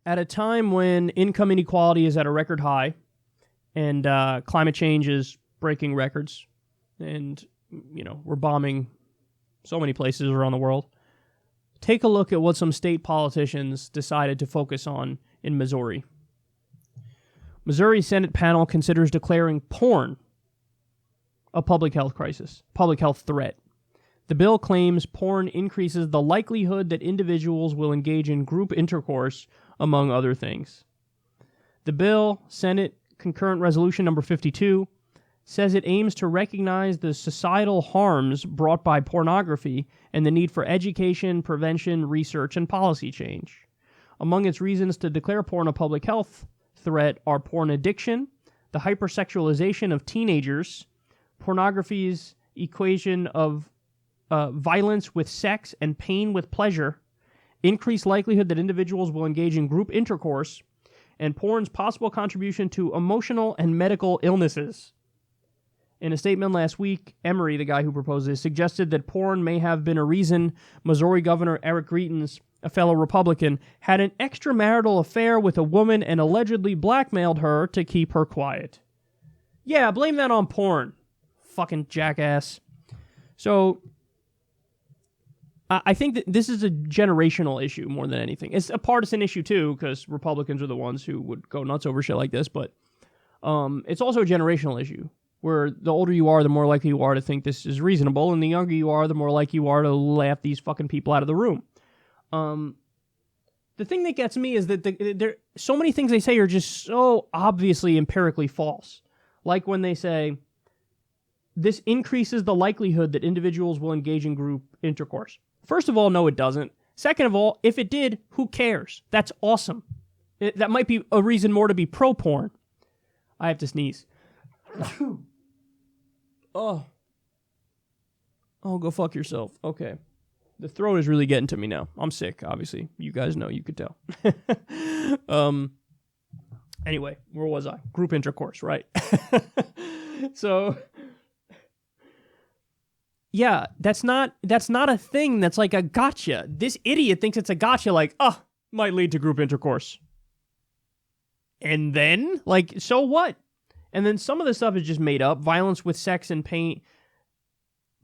at a time when income inequality is at a record high and climate change is breaking records and, we're bombing so many places around the world, take a look at what some state politicians decided to focus on in Missouri. Missouri Senate panel considers declaring porn a public health crisis, public health threat. The bill claims porn increases the likelihood that individuals will engage in group intercourse, among other things. The bill, Senate Concurrent Resolution number 52, says it aims to recognize the societal harms brought by pornography and the need for education, prevention, research, and policy change. Among its reasons to declare porn a public health threat are porn addiction, the hypersexualization of teenagers, pornography's equation of violence with sex and pain with pleasure, increased likelihood that individuals will engage in group intercourse, and porn's possible contribution to emotional and medical illnesses. In a statement last week, Emery, the guy who proposed this, suggested that porn may have been a reason Missouri Governor Eric Greitens, a fellow Republican, had an extramarital affair with a woman and allegedly blackmailed her to keep her quiet. Yeah, blame that on porn. Fucking jackass. So, I think that this is a generational issue more than anything. It's a partisan issue too, because Republicans are the ones who would go nuts over shit like this, but it's also a generational issue, where the older you are, the more likely you are to think this is reasonable, and the younger you are, the more likely you are to laugh these fucking people out of the room. The thing that gets me is that there so many things they say are just so obviously empirically false. Like when they say, this increases the likelihood that individuals will engage in group intercourse. First of all, no, it doesn't. Second of all, if it did, who cares? That's awesome. That might be a reason more to be pro-porn. I have to sneeze. Oh, go fuck yourself. Okay. The throat is really getting to me now. I'm sick, obviously. You guys know, you could tell. Anyway, where was I? Group intercourse, right. So, yeah, that's not a thing that's like a gotcha. This idiot thinks it's a gotcha, like, might lead to group intercourse. And then, like, so what? And then some of the stuff is just made up. Violence with sex and pain.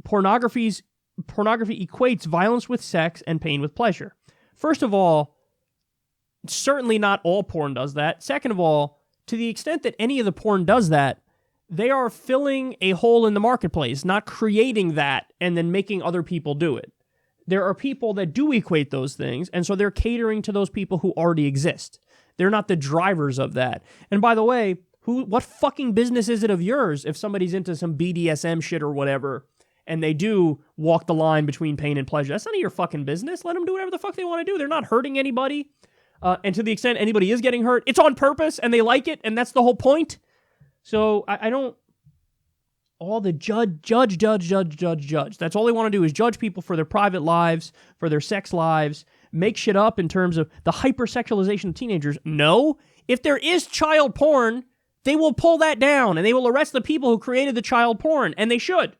Pornography equates violence with sex and pain with pleasure. First of all, certainly not all porn does that. Second of all, to the extent that any of the porn does that, they are filling a hole in the marketplace, not creating that and then making other people do it. There are people that do equate those things, and so they're catering to those people who already exist. They're not the drivers of that. And by the way, what fucking business is it of yours if somebody's into some BDSM shit or whatever, and they do walk the line between pain and pleasure? That's none of your fucking business. Let them do whatever the fuck they want to do. They're not hurting anybody. And to the extent anybody is getting hurt, it's on purpose, and they like it, and that's the whole point. So I don't... All the judge. That's all they want to do is judge people for their private lives, for their sex lives, make shit up in terms of the hypersexualization of teenagers. No. If there is child porn, they will pull that down, and they will arrest the people who created the child porn, and they should.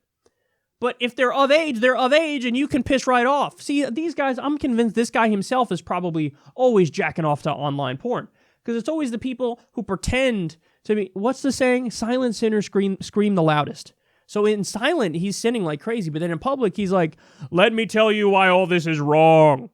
But if they're of age, and you can piss right off. See, these guys, I'm convinced this guy himself is probably always jacking off to online porn. Because it's always the people who pretend to be, what's the saying? Silent sinners scream the loudest. So in silent, he's sinning like crazy, but then in public, he's like, let me tell you why all this is wrong.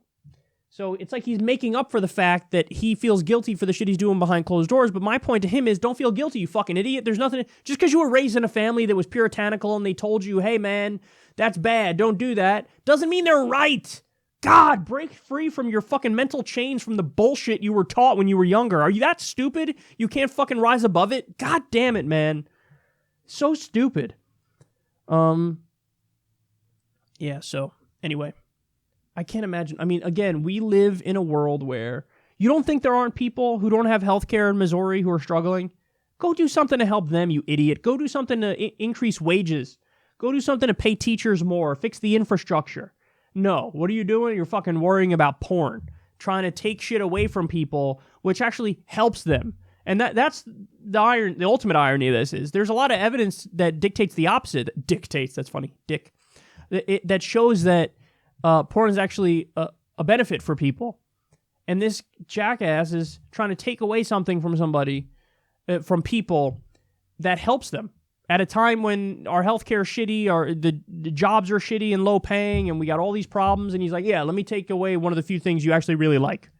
So it's like he's making up for the fact that he feels guilty for the shit he's doing behind closed doors. But my point to him is, don't feel guilty, you fucking idiot. There's nothing, just because you were raised in a family that was puritanical and they told you, hey man, that's bad, don't do that, doesn't mean they're right. God, break free from your fucking mental chains from the bullshit you were taught when you were younger. Are you that stupid? You can't fucking rise above it? God damn it, man. So stupid. Yeah, so, anyway. I can't imagine. I mean, again, we live in a world where you don't think there aren't people who don't have health care in Missouri who are struggling? Go do something to help them, you idiot. Go do something to increase wages. Go do something to pay teachers more, fix the infrastructure. No, what are you doing? You're fucking worrying about porn, trying to take shit away from people, which actually helps them. And that's the ultimate irony of this is there's a lot of evidence that dictates the opposite. Dictates, that's funny, dick. That shows that porn is actually a benefit for people. And this jackass is trying to take away something from somebody, from people that helps them at a time when our healthcare is shitty, or the jobs are shitty and low paying, and we got all these problems. And he's like, yeah, let me take away one of the few things you actually really like.